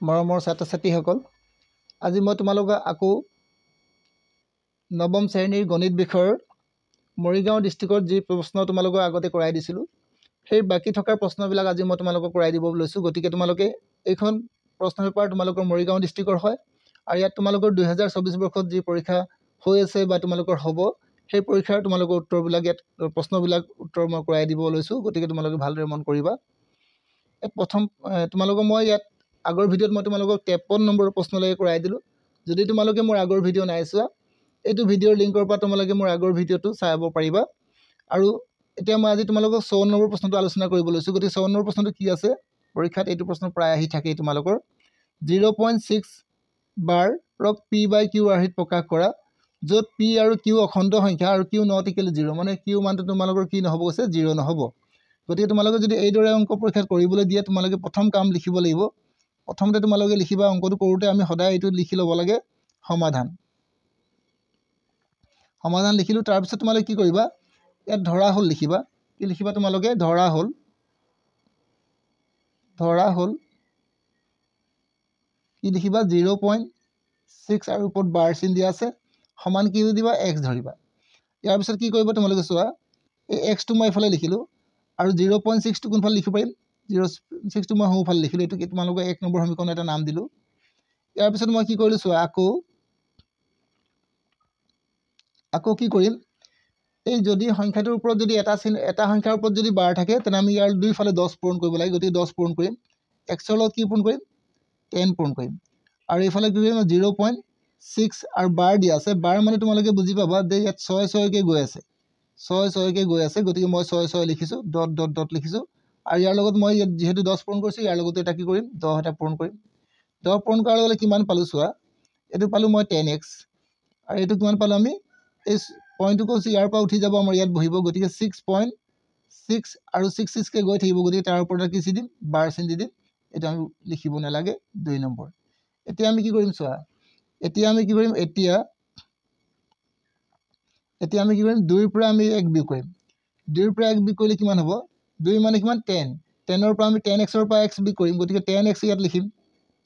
মৰমৰ ছাত্ৰ-ছাত্ৰীসকল, আজি মই তোমালোকক আকৌ নৱম শ্ৰেণীৰ গণিত বিষয়ৰ মৰিগাঁও ডিষ্ট্ৰিক্টৰ যি প্ৰশ্ন তোমালোকক আগতে কৰাই দিছিলোঁ, সেই বাকী থকা প্ৰশ্নবিলাক আজি মই তোমালোকক কৰাই দিব লৈছোঁ। গতিকে তোমালোকে এইখন প্ৰশ্ন পেপাৰ তোমালোকৰ মৰিগাঁও ডিষ্ট্ৰিক্টৰ হয়, আৰু ইয়াত তোমালোকৰ 2024 বৰ্ষত যি পৰীক্ষা হৈ আছে বা তোমালোকৰ হ'ব, সেই পৰীক্ষাৰ তোমালোকৰ উত্তৰবিলাক ইয়াত প্ৰশ্নবিলাক উত্তৰ মই কৰাই দিব লৈছোঁ। গতিকে তোমালোকে ভালদৰে মন কৰিবা। প্ৰথম তোমালোকক মই ইয়াত আগৰ ভিডিঅ'ত মই তোমালোকক 53 নম্বৰৰ প্ৰশ্নলৈকে কৰাই দিলোঁ। যদি তোমালোকে মোৰ আগৰ ভিডিঅ' নাই চোৱা, এইটো ভিডিঅ'ৰ লিংকৰ পৰা তোমালোকে মোৰ আগৰ ভিডিঅ'টো চাব পাৰিবা। আৰু এতিয়া মই আজি তোমালোকক 54 নম্বৰ প্ৰশ্নটো আলোচনা কৰিব লৈছোঁ। গতিকে 54 নম্বৰ প্ৰশ্নটো কি আছে, পৰীক্ষাত এইটো প্ৰশ্ন প্ৰায় আহি থাকেই তোমালোকৰ। 0.6 বাৰক p/q আৰ্হিত প্ৰকাশ কৰা, য'ত p আৰু q অখণ্ড সংখ্যা আৰু q নট ইকুৱেল 0, মানে q মানটো তোমালোকৰ কি নহ'ব কৈছে, 0 নহ'ব। গতিকে তোমালোকে যদি এইদৰে অংক পৰীক্ষাত কৰিবলৈ দিয়ে, তোমালোকে প্ৰথম কাম লিখিব লাগিব। প্ৰথমতে তোমালোকে লিখিবা, অংকটো কৰোঁতে আমি সদায় এইটো লিখি ল'ব লাগে সমাধান। সমাধান লিখিলোঁ, তাৰপিছত তোমালোকে কি কৰিবা, ইয়াত ধৰা হ'ল লিখিবা। কি লিখিবা তোমালোকে, ধৰা হ'ল কি লিখিবা, 0.6 আৰু ওপৰত বাৰ চিন দিয়া আছে, সমান কি দিবা, x ধৰিবা। ইয়াৰ পিছত কি কৰিবা তোমালোকে চোৱা, এই এক্সটো মই এইফালে লিখিলোঁ, আৰু 0.6টো কোনফালে লিখিব পাৰিম, 0.6টো মই সোঁফালে লিখিলোঁ। এইটো তোমালোকে 1 নম্বৰ সমীকৰণ এটা নাম দিলোঁ। ইয়াৰ পিছত মই কি কৰিলোঁ চোৱা, আকৌ কি কৰিম, এই যদি সংখ্যাটোৰ ওপৰত যদি এটা সংখ্যাৰ ওপৰত যদি বাৰ থাকে, তেনে আমি ইয়াৰ দুইফালে 10 পূৰণ কৰিব লাগে। গতিকে 10 পূৰণ কৰিম, এক্সৰ লগত কি পূৰণ কৰিম, 10 পূৰণ কৰিম, আৰু এইফালে কি কৰিম, 0.6 আৰু বাৰ দিয়া আছে। বাৰ মানে তোমালোকে বুজি পাবা যে ইয়াত 6 গৈ আছে, 6 গৈ আছে। গতিকে মই 6 লিখিছোঁ, ডট ডট ডট লিখিছোঁ। আৰু ইয়াৰ লগত মই ইয়াত যিহেতু 10 পূৰণ কৰিছোঁ, ইয়াৰ লগতে এটা কি কৰিম, 10 এটা পূৰণ কৰিম। 10 পূৰণ কৰাৰ লগে লগে কিমান পালোঁ চোৱা, এইটো পালোঁ মই 10x, আৰু এইটো কিমান পালোঁ আমি, এই পইণ্টটো কৈছোঁ ইয়াৰ পৰা উঠি যাব, আমাৰ ইয়াত বহিব। গতিকে 6.6 আৰু 6 গৈ থাকিব। গতিকে তাৰ ওপৰত কি চিন দিম, বাৰ চিন দি দিম। এইটো আমি লিখিব নালাগে, 2 নম্বৰ। এতিয়া আমি কি কৰিম চোৱা, এতিয়া আমি কি কৰিম, 2ৰ পৰা আমি 1 বিয়োগ কৰিম। 2ৰ পৰা 1 বিয়োগ কৰিলে কিমান হ'ব, 2 মানে কিমান, 10। 10ৰ পৰা আমি 10xৰ পৰা x বিয়োগ কৰিম। গতিকে 10x ইয়াত লিখিম,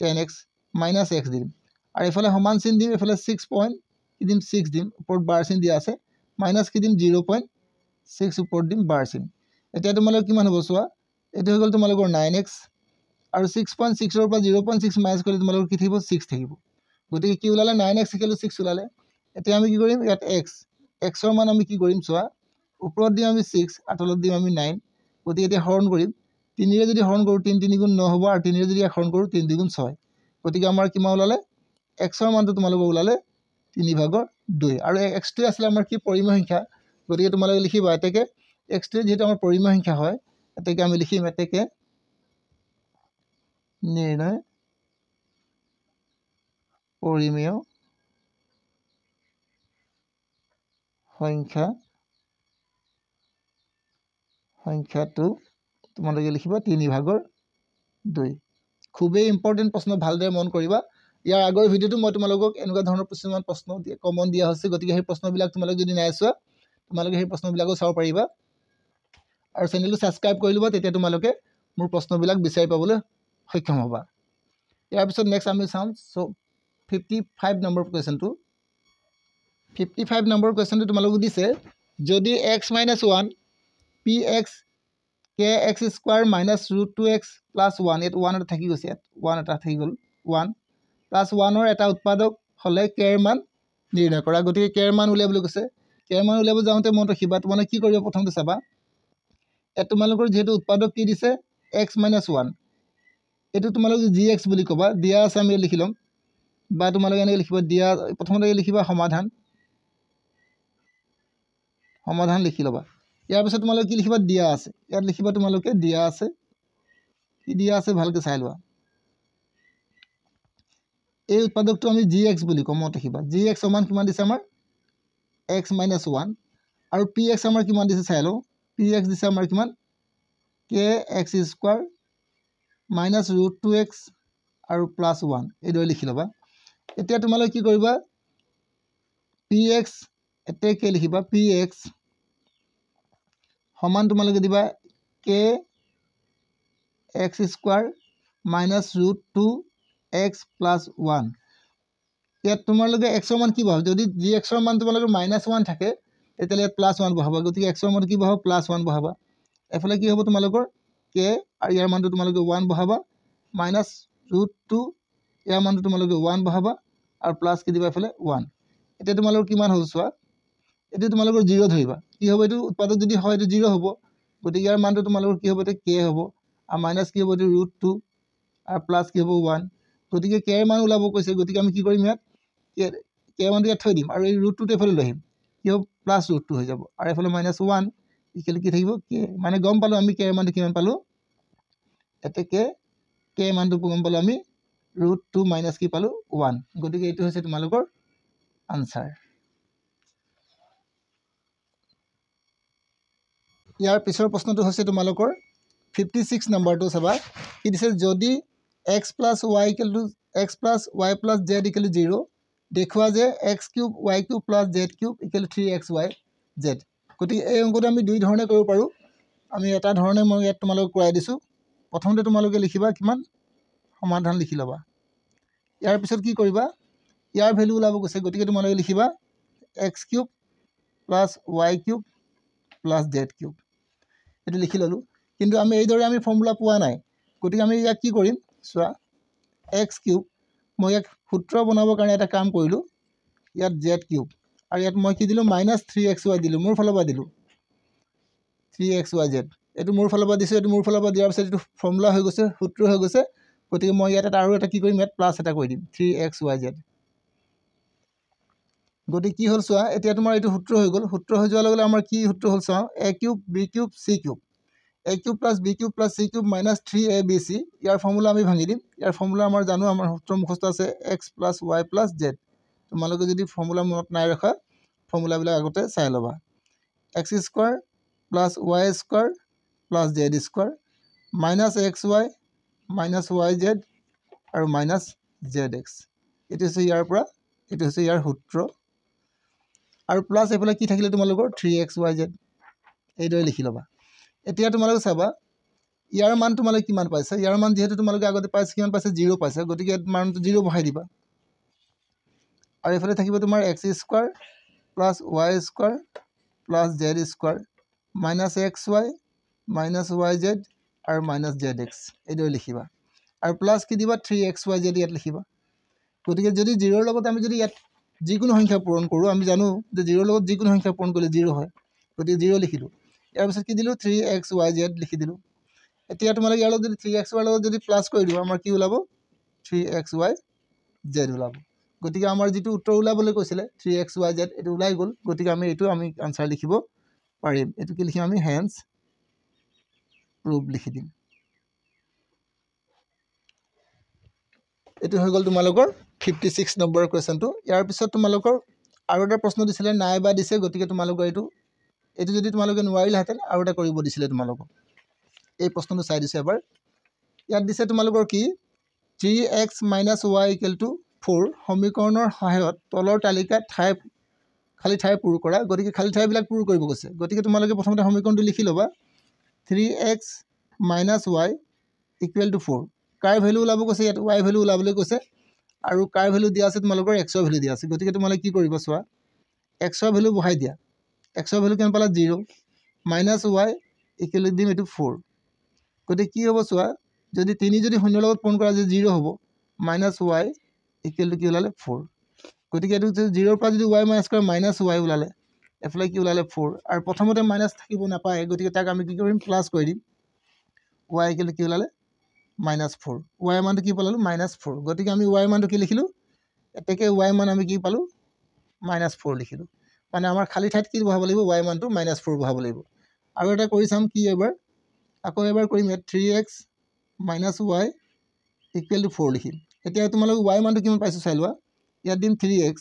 10x মাইনাছ x দিম, আৰু এইফালে সমান চিন দিম, এইফালে 6 দিম, ওপৰত বাৰ চিন দিয়া আছে, মাইনাছ কি দিম, 0.6 ওপৰত দিম বাৰ চিন। এতিয়া তোমালোকৰ কিমান হ'ব চোৱা, এইটো হৈ গ'ল তোমালোকৰ 9x, আৰু 6.6ৰ পৰা 0.6 মাইনাছ কৰিলে তোমালোকৰ কি থাকিব, 6 থাকিব। গতিকে কি ওলালে, 9x = 6 ওলালে। এতিয়া আমি কি কৰিম, ইয়াত xৰ মান আমি কি কৰিম চোৱা, ওপৰত দিম আমি 6 আৰু তলত দিম আমি 9। গতিকে এতিয়া হৰণ কৰিম, 3ৰে যদি হৰণ কৰোঁ, 3 3 গুণ 9 হ'ব, আৰু 3ৰে যদি হৰণ কৰোঁ, 3 2 গুণ 6। গতিকে আমাৰ কিমান ওলালে, xৰ মানটো তোমালোকৰ ওলালে 3/2। আৰু xটোৱে আছিলে আমাৰ কি, পৰিমেয় সংখ্যা। গতিকে তোমালোকে লিখিবা, এতেকে xটোৱে যিহেতু আমাৰ পৰিমেয় সংখ্যা হয়, এতেকে আমি লিখিম, এতেকে নিৰ্ণয় পৰিমেয় সংখ্যাটো তোমালোকে লিখিবা 3/2। খুবেই ইম্পৰ্টেণ্ট প্ৰশ্ন, ভালদৰে মন কৰিবা। ইয়াৰ আগৰ ভিডিঅ'টো মই তোমালোকক এনেকুৱা ধৰণৰ কিছুমান প্ৰশ্ন কমন দিয়া হৈছে। গতিকে সেই প্ৰশ্নবিলাক তোমালোকে যদি নাই চোৱা, তোমালোকে সেই প্ৰশ্নবিলাকো চাব পাৰিবা। আৰু চেনেলটো ছাবস্ক্ৰাইব কৰি ল'বা, তেতিয়া তোমালোকে মোৰ প্ৰশ্নবিলাক বিচাৰি পাবলৈ সক্ষম হ'বা। ইয়াৰ পিছত নেক্সট আমি চাম 55 নম্বৰ কুৱেশ্যনটো। 55 নম্বৰ কুৱেশ্যনটো তোমালোকক দিছে, যদি x - 1 px kx² - √2x + 1, ইয়াত 1 এটা থাকি গৈছে, ইয়াত 1 এটা থাকি গ'ল, 1 + 1ৰ এটা উৎপাদক হ'লে k ৰ মান নিৰ্ণয় কৰা। গতিকে k ৰ মান উলিয়াবলৈ কৈছে। k ৰ মান উলিয়াব যাওঁতে মনত ৰাখিবা, তোমালোকে কি কৰিবা, প্ৰথমতে চাবা, ইয়াত তোমালোকৰ যিহেতু উৎপাদক কি দিছে, x - 1, এইটো তোমালোকে gx বুলি ক'বা, দিয়া আছে আমি লিখি ল'ম, বা তোমালোকে এনেকৈ লিখিবা, দিয়া, প্ৰথমতে লিখিবা সমাধান লিখি ল'বা। ইয়াৰ পিছত তোমালোকে কি লিখিবা, দিয়া আছে, ইয়াত লিখিবা তোমালোকে দিয়া আছে, কি দিয়া আছে ভালকৈ চাই লোৱা। এই উৎপাদকটো আমি gx বুলি কওঁ, মনত ৰাখিবা। gx সমান কিমান দিছে আমাৰ, x - 1, আৰু px আমাৰ কিমান দিছে চাই লওঁ, px দিছে আমাৰ কিমান, kx² - √2x আৰু +1, এইদৰে লিখি ল'বা। এতিয়া তোমালোকে কি কৰিবা, px এতেকে লিখিবা, px সমান তোমালোকে দিবা kx² - √2 x প্লাছ 1 ইয়াত তোমালোকে x ৰ মান কি বহাব যদি g x ৰ মান তোমালোকৰ -1 থাকে তেতিয়াহ'লে ইয়াত +1 বহাবা গতিকে x ৰ মান কি বহাব +1 বহাবা এফালে কি হ'ব তোমালোকৰ k আৰু ইয়াৰ মানটো তোমালোকে 1 বহাবা -√2 ইয়াৰ মানটো তোমালোকে 1 বহাবা আৰু প্লাছ কি দিবা এফালে 1 এতিয়া তোমালোকৰ কিমান হ'ল চোৱা এটো তোমালোকৰ 0 ধৰিবা কি হ'ব এটো উৎপাদক যদি হয় এটো 0 হ'ব গতিকে ইয়াৰ মানটো তোমালোকৰ কি হ'ব এটো k হ'ব আৰু মাইনাস কি হ'ব এটো √2 আৰু প্লাছ কি হ'ব 1 গতিকে k এৰ মান ওলাব কৈছে গতিকে আমি কি কৰিম ইয়াত k মানটো ইয়াত থৈ দিম আৰু এই √2 টো এফালে লৈ আহিম কি হ'ব +√2 হৈ যাব আৰু এফালে -1 ইকুৱেল কি থাকিব k মানে গম পালো আমি k এর মানটো কিমান পালো এতে k এর মানটো গম পালো আমি √2 মাইনাস কি পালো 1 গতিকে এইটো হৈছে তোমালোকৰ আনসাৰ ইয়াৰ পিছৰ প্ৰশ্নটো হৈছে তোমালোকৰ 56 নম্বৰটো চাবা কি দিছে যদি x + y = x + y + z = 0 দেখুৱা যে x³ y³ + z³ = 3xy z গতিকে এই অংকটো আমি দুই ধৰণে কৰিব পাৰো আমি এটা ধৰণে মই ইয়াত তোমালোকক কৰাই দিছো প্ৰথমতে তোমালোকে লিখিবা কিমান সমাধান লিখি লবা ইয়াৰ পিছত কি কৰিবা ইয়াৰ ভ্যালু ওলাব কৈছে গতিকে তোমালোকে লিখিবা x³ + y³ + z³ এটো লিখি ললো কিন্তু আমি এই দৰে আমি ফৰ্মুলা পোৱা নাই গতিকে আমি ইয়াক কি কৰিম চোৱা x³ মই এক সূত্ৰ বনাবৰ কাৰণে এটা কাম কৰিলো ইয়াত z³ আৰু ইয়াত মই কি দিলো -3xy দিলো মোৰ ফালৰ পৰা দিলো 3xyz এটো মোৰ ফালৰ পৰা দিছো এটো মোৰ ফালৰ পৰা দিয়াৰ পিছত এটো ফৰ্মুলা হৈ গৈছে সূত্ৰ হৈ গৈছে গতিকে মই ইয়াত আৰু এটা কি কৰিম ইয়াত প্লাস এটা কৰি দিম 3xyz গতিকে কি হ'ল চোৱা এতিয়া তোমাৰ এটো সূত্ৰ হৈ গ'ল সূত্ৰ হৈ যোৱাৰ লগে আমাৰ কি সূত্ৰ হ'ল চাও a³ b³ c³ a³ + b³ + c³ - 3abc ইয়াৰ ফৰ্মুলা আমি ভাঙি দিম ইয়াৰ ফৰ্মুলা আমাৰ জানো আমাৰ সূত্ৰ মুখস্থ আছে x + y + z তোমালোকে যদি ফৰ্মুলা মনত নাই ৰাখা ফৰ্মুলা বিলাক আগতে চাই লবা x² + y² + z² - xy - yz আৰু -zx এটো হৈছে ইয়াৰ পৰা এটো হৈছে ইয়াৰ সূত্ৰ আৰু প্লাস এফালে কি থাকিলে তোমালোকৰ 3xyz এইদৰে লিখি লবা এতিয়া তোমালোকে চাবা ইয়াৰ মান তোমালোকে কিমান পাইছা ইয়াৰ মান যেহেতু তোমালোকে আগতে পাইছা কিমান পাইছা 0 পাইছা গতিকে মানটো 0 বহাই দিবা আৰু এফালে থাকিব তোমাৰ x² + y² + z² - xy - yz আৰু -zx এইদৰে লিখিবা আৰু প্লাস কি দিবা 3xyz ইয়াত লিখিবা গতিকে যদি 0 ৰ লগত আমি যদি ইয়াত যিকোনো সংখ্যা পূৰণ কৰো আমি জানো যে 0 ৰ লগত যিকোনো সংখ্যা পূৰণ কৰিলে 0 হয় গতিকে 0 লিখিলো ইয়াৰ পিছত কি দিলো 3xyz লিখি দিলো এতিয়া তোমালোকে ইয়াৰ লগত যদি 3x ৰ লগত যদি প্লাস কৰি দিবা আমাৰ কি ওলাব 3xyz ওলাব গতিকে আমাৰ যেটো উত্তৰ ওলাবলৈ কৈছিলে 3xyz এটো ওলাই গল গতিকে আমি এটো আমি আনসাৰ লিখিব পাৰিম এটো কি লিখিম আমি হেন্স প্ৰুফ লিখি দিম এটো হৈ গল তোমালোকৰ 56 নম্বৰ কোৱেশ্চনটো ইয়াৰ পিছত তোমালোকৰ আৰু এটা প্ৰশ্ন দিছিলে নাইবা দিছে গতিকে তোমালোকৰ এটো যদি তোমালোকে নোৱাৰিলাহেতেন আৰু এটা কৰিব দিছিলে তোমালোকক এই প্ৰশ্নটো চাই দিছে এবাৰ ইয়াত দিছে তোমালোকৰ কি 3x - y = 4 সমীকৰণৰ সহায়ত তলৰ তালিকাত খালি ঠাই পূৰ কৰা গতিকে খালি ঠাইবিলাক পূৰ কৰিব কৈছে গতিকে তোমালোকে প্ৰথমতে সমীকৰণটো লিখি লবা 3x - y = 4 কাৰ ভ্যালু ওলাব কৈছে ইয়াত y ভ্যালু ওলাবলৈ কৈছে আৰু কাৰ ভ্যালু দিয়া আছে তোমালোকৰ x ৰ ভ্যালু দিয়া আছে গতিকে তোমালোকে কি কৰিবা চোৱা x ৰ ভ্যালু বহাই দিয়া x ৰ ভ্যালু কিমান পালা 0 - y = দিম এটো 4 গতিকে কি হ'ব চোৱা যদি 3 যদি 0 লগত পূৰণ কৰা যে 0 হ'ব -y = কি ওলালে 4 গতিকে এটো 0 ৰ পৰা যদি y মাইনাস কৰা -y ওলালে এফালে কি ওলালে 4 আৰু প্ৰথমতে মাইনাস থাকিব নাপায় গতিকে তাক আমি কি কৰিম প্লাস কৰি দিম y = কি ওলালে -4 y মানটো কি পালালো -4 গতিকে আমি y মানটো কি লিখিলো এতেকে y মান আমি কি পালো -4 লিখিলো মানে আমাৰ খালি ঠাইত কি বহাব লাগিব y মানটো -4 বহাব লাগিব আৰু এটা কৰি চাম কি এবাৰ আকৌ এবাৰ কৰিম 3x - y = 4 লিখিম এতিয়া তোমালোক y মানটো কিমান পাইছো চাই লোৱা ইয়াত দিম 3x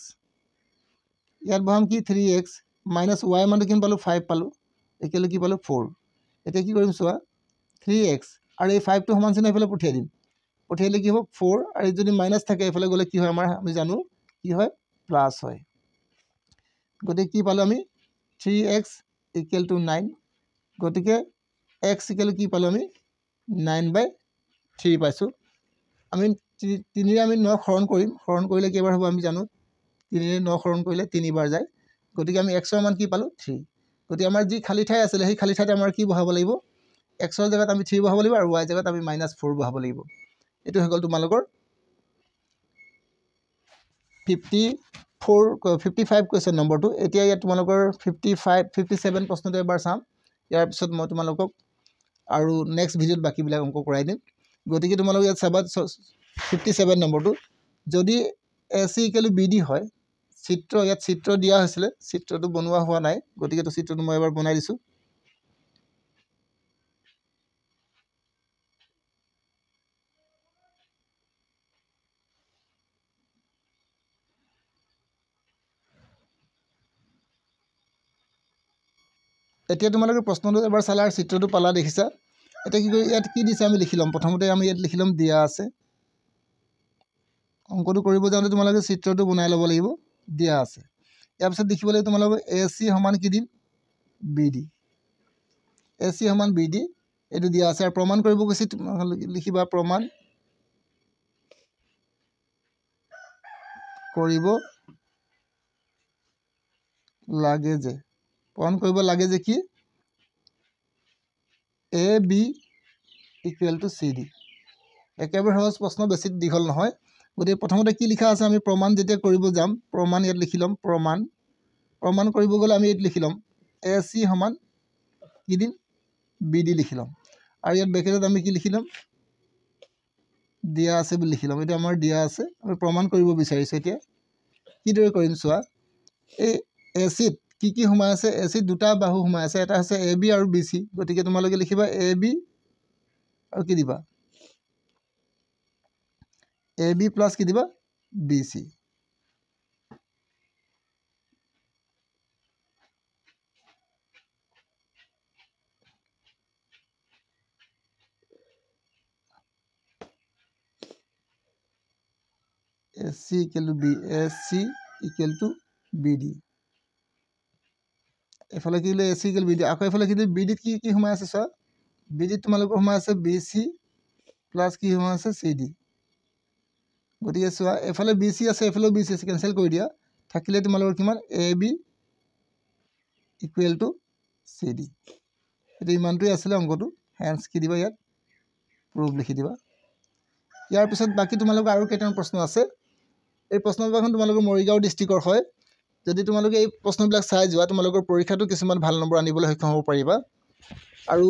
ইয়াত বহাম কি 3x - y মানটো কিমান পালো 5 পালো = কি পালো 4 এতিয়া কি কৰিম চোৱা 3x আৰু এই 5 টো সমান চিহ্ন এফালে পঠিয়াই দিম পঠিয়াইলে কি হ'ব 4 আৰু যদি মাইনাস থাকে এফালে গলে কি হয় আমাৰ আমি জানো কি হয় প্লাস হয় গতিকে কি পালো আমি 3x = 9 গতিকে x = কি পালো আমি 9/3 পাইছো আমি 3 আমি 9 হৰণ কৰিম হৰণ কৰিলে কেইবাৰ হ'ব আমি জানো 3 9 হৰণ কৰিলে 3 বাৰ যায় গতিকে আমি x ৰ মান কি পালো 3 গতিকে আমাৰ যি খালি ঠাই আছিল সেই খালি ঠাইত আমাৰ কি বহাব লাগিব x ৰ জায়গাত আমি 3 বহাব লাগিব আৰু y জায়গাত আমি -4 বহাব লাগিব এটো হৈ গল তোমালোকৰ 55 কোৱেশ্চন নম্বৰটো এতিয়া ইয়াত তোমালোকৰ 57 প্ৰশ্নটো এবাৰ চাম ইয়াৰ পিছত মই তোমালোকক আৰু নেক্সট ভিডিঅ'ত বাকিবিলাক অংক কৰাই দিম গতিকে তোমালোক ইয়াত চাবা 57 নম্বৰটো যদি AC = BD হয় ইয়াত চিত্ৰ দিয়া হৈছিল চিত্ৰটো বনোৱা হোৱা নাই গতিকে তো চিত্ৰটো মই এবাৰ বনাই দিছো এতিয়া তোমালোকে প্ৰশ্নটো এবাৰ চালা আৰু চিত্ৰটো পালা দেখিছা এটা কি ইয়াত কি দিছে আমি লিখি লম প্ৰথমতে আমি ইয়াত লিখি লম দিয়া আছে অংকটো কৰিব যাওঁতে তোমালোকে চিত্ৰটো বনাই ল'ব লাগিব দিয়া আছে ইয়াৰ পিছত দেখিব লাগিব তোমালোকে AC সমান কি দিম BD AC সমান BD এটো দিয়া আছে আৰু প্ৰমাণ কৰিব কৈছে লিখিবা প্ৰমাণ কৰিব লাগে যে প্ৰমাণ কৰিব লাগে যে কি AB = CD একেবাৰে সহজ প্ৰশ্ন বেছি দীঘল নহয় গতিকে প্ৰথমতে কি লিখা আছে আমি প্ৰমাণ যেতিয়া কৰিব যাম প্ৰমাণ ইয়াত লিখি লম প্ৰমাণ কৰিব গলে আমি ইয়াত লিখি লম AC সমান কি দিম BD লিখি লম আৰু ইয়াত ব্ৰেকেটত আমি কি লিখি লম দিয়া আছে বুলি লিখি লম এটা আমাৰ দিয়া আছে আমি প্ৰমাণ কৰিব বিচাৰিছো এতিয়া কি দৰে কৰিম চোৱা এই AC কি সোমাই আছে AC দুটা বাহু সোমাই আছে এটা আছে AB আৰু BC গতিকে তোমালোকে লিখিবা AB আৰু কি দিবা AB প্লাস কি দিবা BC AC = BD এফালে কি লৈ AC = BD আকৌ এফালে কি BD কি সোমাই আছে চোৱা BD তোমালোকৰ সোমাই আছে BC প্লাস কি সোমাই আছে CD গতিকে চোৱা এফালে BC আছে এফালে BC আছে কেনসেল কৰি দিয়া থাকিলে তোমালোকৰ কিমান AB = CD এটো ইমানটোই আছিল অংকটো হেন্স কি দিবা ইয়াত প্ৰুফ লিখি দিবা ইয়াৰ পিছত বাকি তোমালোকৰ আৰু কেইটামান প্ৰশ্ন আছে এই প্ৰশ্নবিলাক তোমালোকৰ মৰিগাঁও ডিস্ট্ৰিক্টৰ হয় যদি তোমালোকে এই প্ৰশ্নবিলাক চাই যোৱা তোমালোকৰ পৰীক্ষাটো কিছুমান ভাল নম্বৰ আনিবলৈ সক্ষম হ'ব পাৰিবা আৰু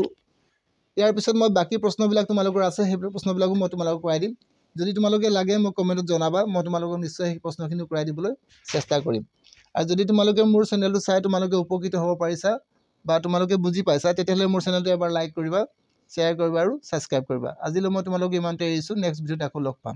ইয়াৰ পিছত মই বাকি প্ৰশ্নবিলাক তোমালোকৰ আছে সেই প্ৰশ্নবিলাকো মই তোমালোকক কৰাই দিম যদি তোমালোকে লাগে মই কমেন্টত জনাবা মই তোমালোকক নিশ্চয় এই প্ৰশ্নখিনি কৰাই দিবলৈ চেষ্টা কৰিম আৰু যদি তোমালোকে মোৰ চেনেলটো চাই তোমালোকে উপকৃত হ'ব পাৰিছা বা তোমালোকে বুজি পাইছা তেতিয়াহলে মোৰ চেনেলটো এবাৰ লাইক কৰিবা শ্বেয়াৰ কৰিবা আৰু সাবস্ক্ৰাইব কৰিবা আজিলৈ মই তোমালোকক ইমানতে এৰিছো নেক্সট ভিডিঅ'ত আকৌ লগ পাম